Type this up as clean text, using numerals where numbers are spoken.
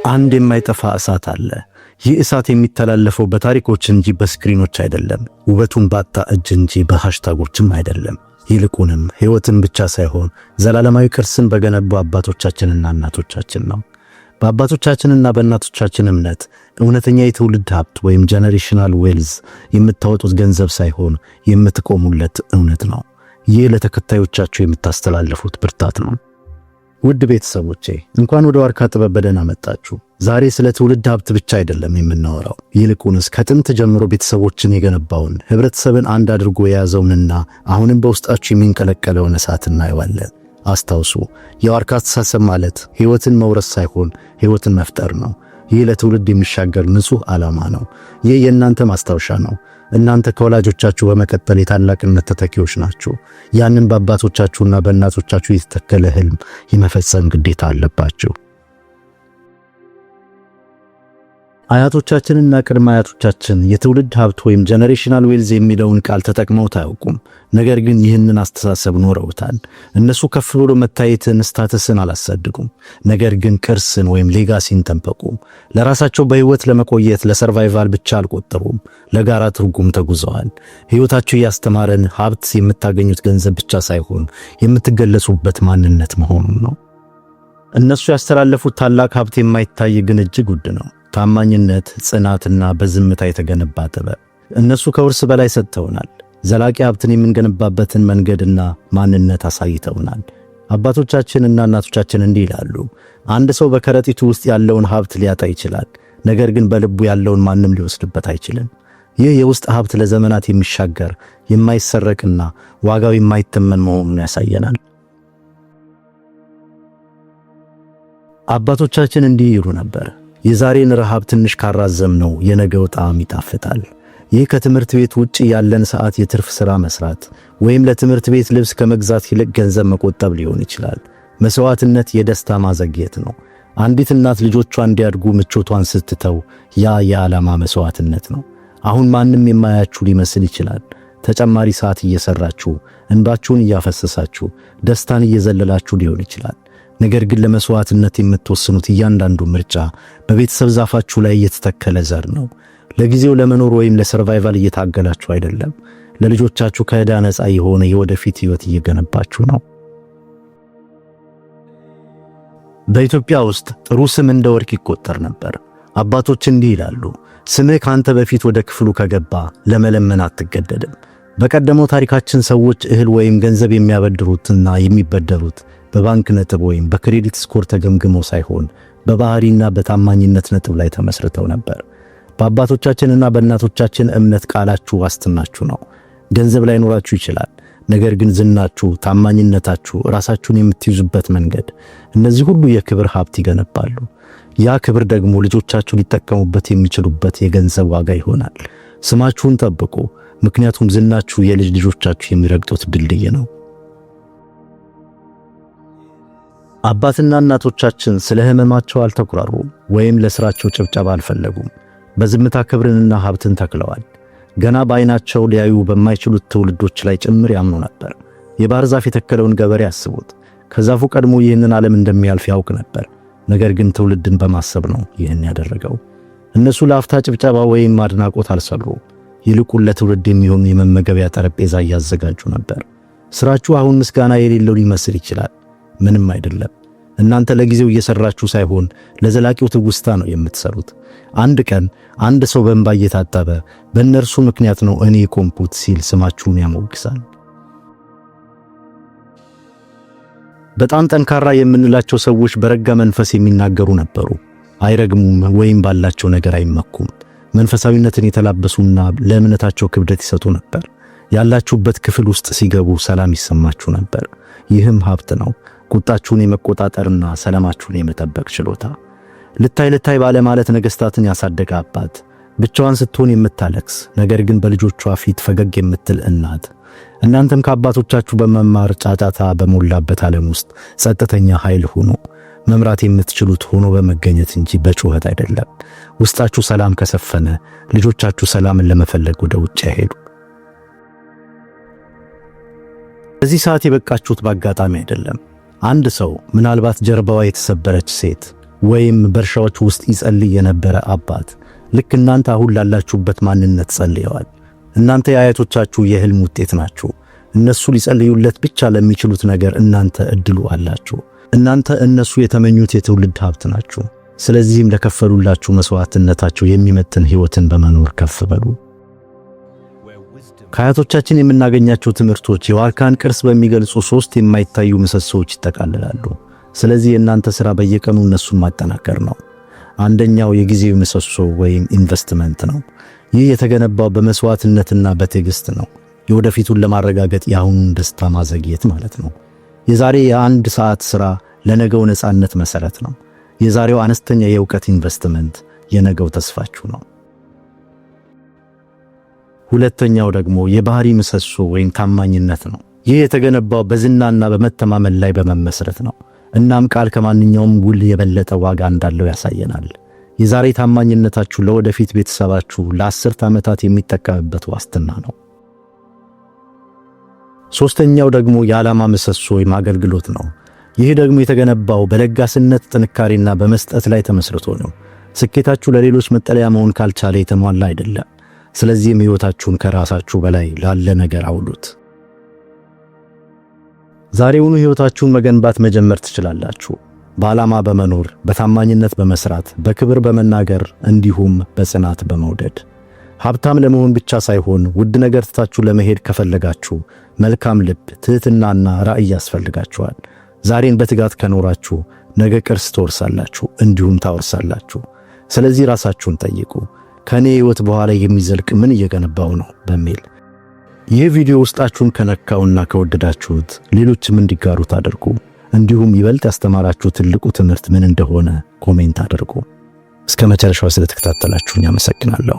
አንድ የማይጠፋ እሳት አለ። ይህ እሳት የሚተላለፈው በታሪኮች እንጂ በስክሪኖች አይደለም። ውበቱን ባጣ እጅ እንጂ በሃሽታጎችም አይደለም። ይልቁንም ሕይወትን ብቻ ሳይሆን ዘላለማዊ ቅርስን በገነቡ አባቶቻችንና እናቶቻችን ነው። በአባቶቻችንና በእናቶቻችን እምነት እውነተኛ የትውልድ ሀብት ወይም ጀነሬሽናል ዌልዝ የምታወጡት ገንዘብ ሳይሆን የምትቆሙለት እውነት ነው። ይህ ለተከታዮቻችሁ የምታስተላልፉት ብርታት ነው። ውድ ቤተሰቦቼ እንኳን ወደ ዋርካ ጥበብ በደህና መጣችሁ። ዛሬ ስለ ትውልድ ሀብት ብቻ አይደለም የምናወራው። ይልቁንስ ከጥንት ጀምሮ ቤተሰቦችን የገነባውን ህብረተሰብን አንድ አድርጎ የያዘውንና አሁንም በውስጣችሁ የሚንቀለቀለውን እሳት እናየዋለን። አስታውሱ፣ የዋርካ አስተሳሰብ ማለት ህይወትን መውረስ ሳይሆን ህይወትን መፍጠር ነው። ይህ ለትውልድ የሚሻገር ንጹህ ዓላማ ነው። ይህ የእናንተ ማስታወሻ ነው። እናንተ ከወላጆቻችሁ በመቀጠል የታላቅነት ተተኪዎች ናችሁ። ያንን በአባቶቻችሁና በእናቶቻችሁ የተተከለ ህልም የመፈጸም ግዴታ አለባችሁ። አያቶቻችንና ቅድመ አያቶቻችን የትውልድ ሀብት ወይም ጀነሬሽናል ዌልዝ የሚለውን ቃል ተጠቅመውት አያውቁም። ነገር ግን ይህንን አስተሳሰብ ኖረውታል። እነሱ ከፍ ብሎ መታየትን፣ ስታተስን አላሳድጉም። ነገር ግን ቅርስን ወይም ሌጋሲን ጠበቁ። ለራሳቸው በህይወት ለመቆየት ለሰርቫይቫል ብቻ አልቆጠሩም፣ ለጋራ ትርጉም ተጉዘዋል። ህይወታቸው ያስተማረን ሀብት የምታገኙት ገንዘብ ብቻ ሳይሆን የምትገለጹበት ማንነት መሆኑን ነው። እነሱ ያስተላለፉት ታላቅ ሀብት የማይታይ ግን እጅግ ውድ ነው። ታማኝነት፣ ጽናትና በዝምታ የተገነባ ጥበብ። እነሱ ከውርስ በላይ ሰጥተውናል። ዘላቂ ሀብትን የምንገነባበትን መንገድና ማንነት አሳይተውናል። አባቶቻችንና እናቶቻችን እንዲህ ይላሉ፣ አንድ ሰው በከረጢቱ ውስጥ ያለውን ሀብት ሊያጣ ይችላል፣ ነገር ግን በልቡ ያለውን ማንም ሊወስድበት አይችልም። ይህ የውስጥ ሀብት ለዘመናት የሚሻገር የማይሰረቅና ዋጋው የማይተመን መሆኑን ያሳየናል። አባቶቻችን እንዲህ ይሉ ነበር፣ የዛሬን ረሃብ ትንሽ ካራዘም ነው የነገው ጣዕም ይጣፍጣል። ይህ ከትምህርት ቤት ውጪ ያለን ሰዓት የትርፍ ሥራ መስራት ወይም ለትምህርት ቤት ልብስ ከመግዛት ይልቅ ገንዘብ መቆጠብ ሊሆን ይችላል። መስዋዕትነት የደስታ ማዘግየት ነው። አንዲት እናት ልጆቿ እንዲያድጉ ምቾቷን ስትተው ያ የዓላማ መስዋዕትነት ነው። አሁን ማንም የማያችሁ ሊመስል ይችላል። ተጨማሪ ሰዓት እየሰራችሁ እንባችሁን እያፈሰሳችሁ ደስታን እየዘለላችሁ ሊሆን ይችላል። ነገር ግን ለመስዋዕትነት የምትወስኑት እያንዳንዱ ምርጫ በቤተሰብ ዛፋችሁ ላይ የተተከለ ዘር ነው። ለጊዜው ለመኖር ወይም ለሰርቫይቫል እየታገላችሁ አይደለም። ለልጆቻችሁ ከዕዳ ነፃ የሆነ የወደፊት ሕይወት እየገነባችሁ ነው። በኢትዮጵያ ውስጥ ጥሩ ስም እንደ ወርቅ ይቆጠር ነበር። አባቶች እንዲህ ይላሉ፣ ስምህ ካንተ በፊት ወደ ክፍሉ ከገባ ለመለመን አትገደድም። በቀደመው ታሪካችን ሰዎች እህል ወይም ገንዘብ የሚያበድሩትና የሚበደሩት በባንክ ነጥብ ወይም በክሬዲት ስኮር ተገምግመው ሳይሆን በባህሪና በታማኝነት ነጥብ ላይ ተመስርተው ነበር። በአባቶቻችንና በእናቶቻችን እምነት ቃላችሁ ዋስትናችሁ ነው። ገንዘብ ላይኖራችሁ ይችላል፣ ነገር ግን ዝናችሁ፣ ታማኝነታችሁ፣ ራሳችሁን የምትይዙበት መንገድ፣ እነዚህ ሁሉ የክብር ሀብት ይገነባሉ። ያ ክብር ደግሞ ልጆቻችሁ ሊጠቀሙበት የሚችሉበት የገንዘብ ዋጋ ይሆናል። ስማችሁን ጠብቁ፣ ምክንያቱም ዝናችሁ የልጅ ልጆቻችሁ የሚረግጡት ድልድይ ነው። አባትና እናቶቻችን ስለ ህመማቸው አልተኩራሩም ወይም ለስራቸው ጭብጨባ አልፈለጉም። በዝምታ ክብርንና ሀብትን ተክለዋል። ገና በዓይናቸው ሊያዩ በማይችሉት ትውልዶች ላይ ጭምር ያምኑ ነበር። የባህር ዛፍ የተከለውን ገበሬ አስቡት። ከዛፉ ቀድሞ ይህንን ዓለም እንደሚያልፍ ያውቅ ነበር። ነገር ግን ትውልድን በማሰብ ነው ይህን ያደረገው። እነሱ ለአፍታ ጭብጨባ ወይም አድናቆት አልሰሩም። ይልቁን ለትውልድ የሚሆን የመመገቢያ ጠረጴዛ እያዘጋጁ ነበር። ስራችሁ አሁን ምስጋና የሌለው ሊመስል ይችላል። ምንም አይደለም። እናንተ ለጊዜው እየሰራችሁ ሳይሆን ለዘላቂው ትውስታ ነው የምትሰሩት። አንድ ቀን አንድ ሰው በእንባ እየታጠበ በእነርሱ ምክንያት ነው እኔ የቆምኩት ሲል ስማችሁን ያሞግሳል። በጣም ጠንካራ የምንላቸው ሰዎች በረጋ መንፈስ የሚናገሩ ነበሩ። አይረግሙም ወይም ባላቸው ነገር አይመኩም። መንፈሳዊነትን የተላበሱና ለእምነታቸው ክብደት ይሰጡ ነበር። ያላችሁበት ክፍል ውስጥ ሲገቡ ሰላም ይሰማችሁ ነበር። ይህም ሀብት ነው። ቁጣችሁን የመቆጣጠርና ሰላማችሁን የመጠበቅ ችሎታ። ልታይ ባለ ማለት ነገስታትን ያሳደገ አባት፣ ብቻዋን ስትሆን የምታለቅስ ነገር ግን በልጆቿ ፊት ፈገግ የምትል እናት። እናንተም ከአባቶቻችሁ በመማር ጫጫታ በሞላበት ዓለም ውስጥ ጸጥተኛ ኃይል ሁኑ። መምራት የምትችሉት ሆኖ በመገኘት እንጂ በጩኸት አይደለም። ውስጣችሁ ሰላም ከሰፈነ ልጆቻችሁ ሰላምን ለመፈለግ ወደ ውጭ አይሄዱ። በዚህ ሰዓት የበቃችሁት በአጋጣሚ አይደለም። አንድ ሰው ምናልባት ጀርባዋ የተሰበረች ሴት ወይም በእርሻዎች ውስጥ ይጸልይ የነበረ አባት ልክ እናንተ አሁን ላላችሁበት ማንነት ጸልየዋል። እናንተ የአያቶቻችሁ የህልም ውጤት ናችሁ። እነሱ ሊጸልዩለት ብቻ ለሚችሉት ነገር እናንተ እድሉ አላችሁ። እናንተ እነሱ የተመኙት የትውልድ ሀብት ናችሁ። ስለዚህም ለከፈሉላችሁ መስዋዕትነታቸው የሚመጥን ህይወትን በመኖር ከፍ በሉ። ከአያቶቻችን የምናገኛቸው ትምህርቶች የዋርካን ቅርስ በሚገልጹ 3 የማይታዩ ምሰሶዎች ይጠቃልላሉ። ስለዚህ የእናንተ ሥራ በየቀኑ እነሱን ማጠናከር ነው። አንደኛው የጊዜው ምሰሶ ወይም ኢንቨስትመንት ነው። ይህ የተገነባው በመስዋዕትነትና በትዕግስት ነው። የወደፊቱን ለማረጋገጥ የአሁኑን ደስታ ማዘግየት ማለት ነው። የዛሬ የ1 ሰዓት ሥራ ለነገው ነፃነት መሠረት ነው። የዛሬው አነስተኛ የእውቀት ኢንቨስትመንት የነገው ተስፋችሁ ነው። ሁለተኛው ደግሞ የባህሪ ምሰሶ ወይም ታማኝነት ነው። ይህ የተገነባው በዝናና በመተማመን ላይ በመመስረት ነው። እናም ቃል ከማንኛውም ውል የበለጠ ዋጋ እንዳለው ያሳየናል። የዛሬ ታማኝነታችሁ ለወደፊት ቤተሰባችሁ ለ10 ዓመታት የሚጠቀምበት ዋስትና ነው። ሶስተኛው ደግሞ የዓላማ ምሰሶ ወይም አገልግሎት ነው። ይህ ደግሞ የተገነባው በለጋስነት ጥንካሬና በመስጠት ላይ ተመስርቶ ነው። ስኬታችሁ ለሌሎች መጠለያ መሆን ካልቻለ የተሟላ አይደለም። ስለዚህም ሕይወታችሁን ከራሳችሁ በላይ ላለ ነገር አውሉት። ዛሬውኑ ሕይወታችሁን መገንባት መጀመር ትችላላችሁ። በዓላማ በመኖር፣ በታማኝነት በመስራት፣ በክብር በመናገር እንዲሁም በጽናት በመውደድ። ሀብታም ለመሆን ብቻ ሳይሆን ውድ ነገር ትታችሁ ለመሄድ ከፈለጋችሁ መልካም ልብ፣ ትህትናና ራዕይ ያስፈልጋችኋል። ዛሬን በትጋት ከኖራችሁ ነገ ቅርስ ትወርሳላችሁ፣ እንዲሁም ታወርሳላችሁ። ስለዚህ ራሳችሁን ጠይቁ፣ ከኔ ሕይወት በኋላ የሚዘልቅ ምን እየገነባው ነው በሚል። ይህ ቪዲዮ ውስጣችሁን ከነካውና ከወደዳችሁት ሌሎችም እንዲጋሩት አድርጉ። እንዲሁም ይበልጥ ያስተማራችሁ ትልቁ ትምህርት ምን እንደሆነ ኮሜንት አድርጉ። እስከ መጨረሻው ስለተከታተላችሁኝ አመሰግናለሁ።